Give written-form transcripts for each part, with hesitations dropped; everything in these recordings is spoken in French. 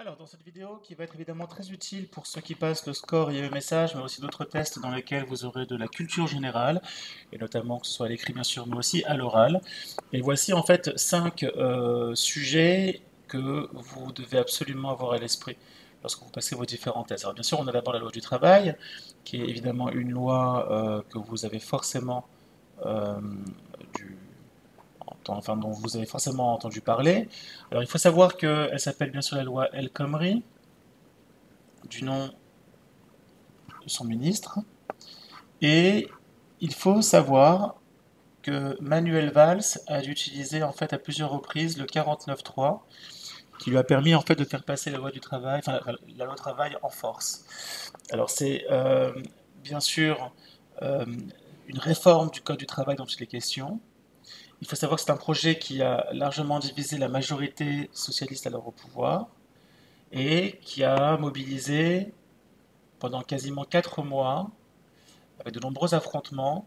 Alors, dans cette vidéo, qui va être évidemment très utile pour ceux qui passent le score et le message, mais aussi d'autres tests dans lesquels vous aurez de la culture générale, et notamment que ce soit à l'écrit bien sûr, mais aussi à l'oral. Et voici en fait 5 sujets que vous devez absolument avoir à l'esprit lorsque vous passez vos différents tests. Alors bien sûr, on a d'abord la loi du travail, qui est évidemment une loi que vous avez forcément euh, dû enfin, dont vous avez forcément entendu parler. Alors il faut savoir qu'elle s'appelle bien sûr la loi El Khomri, du nom de son ministre. Et il faut savoir que Manuel Valls a utilisé en fait à plusieurs reprises le 49.3 qui lui a permis en fait de faire passer la loi du travail, enfin la loi travail en force. Alors c'est bien sûr euh, une réforme du code du travail dont il est question. Il faut savoir que c'est un projet qui a largement divisé la majorité socialiste alors au pouvoir et qui a mobilisé pendant quasiment 4 mois, avec de nombreux affrontements,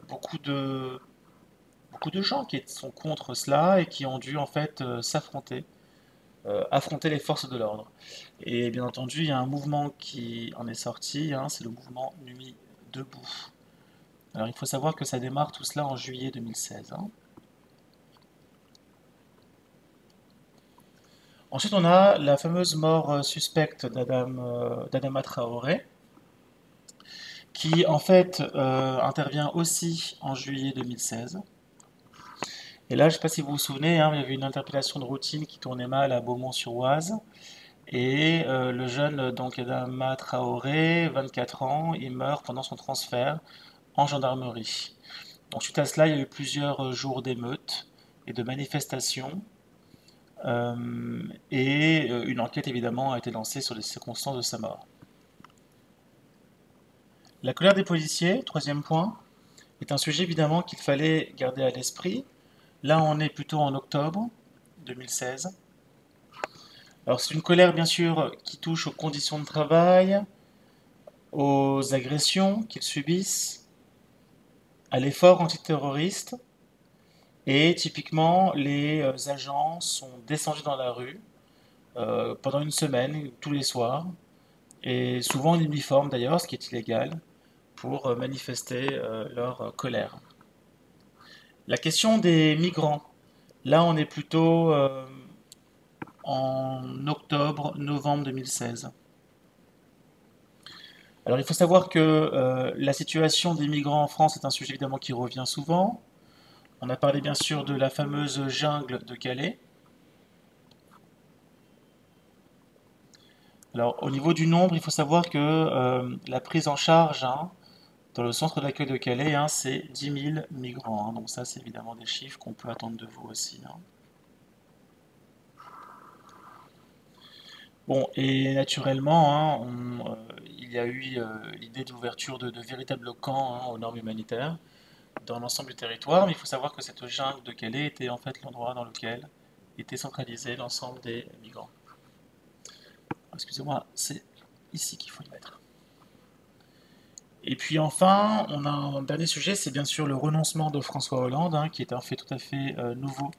beaucoup beaucoup de gens qui sont contre cela et qui ont dû en fait s'affronter, affronter les forces de l'ordre. Et bien entendu, il y a un mouvement qui en est sorti, hein, c'est le mouvement Nuit debout. Alors il faut savoir que ça démarre tout cela en juillet 2016. Hein. Ensuite, on a la fameuse mort suspecte d'Adama Traoré, qui en fait intervient aussi en juillet 2016. Et là, je ne sais pas si vous vous souvenez, hein, il y avait une interpellation de routine qui tournait mal à Beaumont-sur-Oise. Et le jeune, donc Adama Traoré, 24 ans, il meurt pendant son transfert en gendarmerie. Donc suite à cela, il y a eu plusieurs jours d'émeutes et de manifestations. Et une enquête évidemment a été lancée sur les circonstances de sa mort. La colère des policiers, troisième point, est un sujet évidemment qu'il fallait garder à l'esprit. Là, on est plutôt en octobre 2016. Alors, c'est une colère bien sûr qui touche aux conditions de travail, aux agressions qu'ils subissent, à l'effort antiterroriste. Et typiquement, les agents sont descendus dans la rue pendant une semaine, tous les soirs, et souvent en uniforme d'ailleurs, ce qui est illégal, pour manifester leur colère. La question des migrants. Là, on est plutôt en octobre-novembre 2016. Alors, il faut savoir que la situation des migrants en France est un sujet évidemment qui revient souvent. On a parlé bien sûr de la fameuse jungle de Calais. Alors, au niveau du nombre, il faut savoir que la prise en charge hein, dans le centre d'accueil de Calais, hein, c'est 10 000 migrants. Hein. Donc ça, c'est évidemment des chiffres qu'on peut attendre de vous aussi. Hein. Bon, et naturellement, hein, il y a eu l'idée d'ouverture de véritables camps hein, aux normes humanitaires dans l'ensemble du territoire, mais il faut savoir que cette jungle de Calais était en fait l'endroit dans lequel était centralisé l'ensemble des migrants. Excusez-moi, c'est ici qu'il faut le mettre. Et puis enfin, on a un dernier sujet, c'est bien sûr le renoncement de François Hollande, hein, qui est un fait tout à fait nouveau.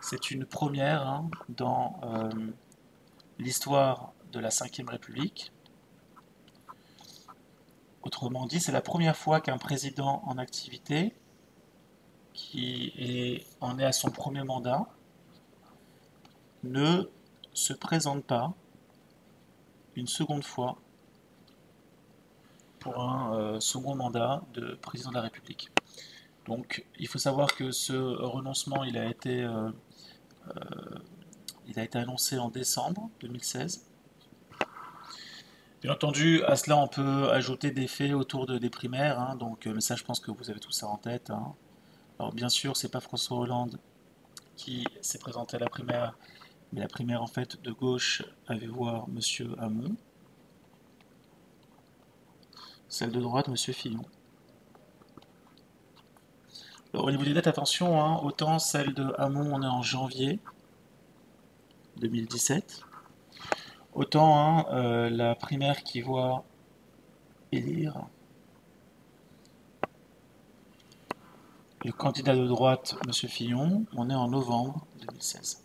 C'est une première hein, dans l'histoire de la Ve République. Autrement dit, c'est la première fois qu'un président en activité, en est à son premier mandat, ne se présente pas une seconde fois pour un second mandat de président de la République. Donc il faut savoir que ce renoncement, il a été annoncé en décembre 2016. Bien entendu, à cela on peut ajouter des faits autour des primaires, hein, donc, mais ça je pense que vous avez tout ça en tête. Hein. Alors bien sûr, c'est pas François Hollande qui s'est présenté à la primaire, mais la primaire en fait de gauche avait voir Monsieur Hamon, celle de droite Monsieur Fillon. Alors, au niveau des dates, attention, hein, autant celle de Hamon on est en janvier 2017, autant hein, la primaire qui voit élire le candidat de droite, Monsieur Fillon, on est en novembre 2016.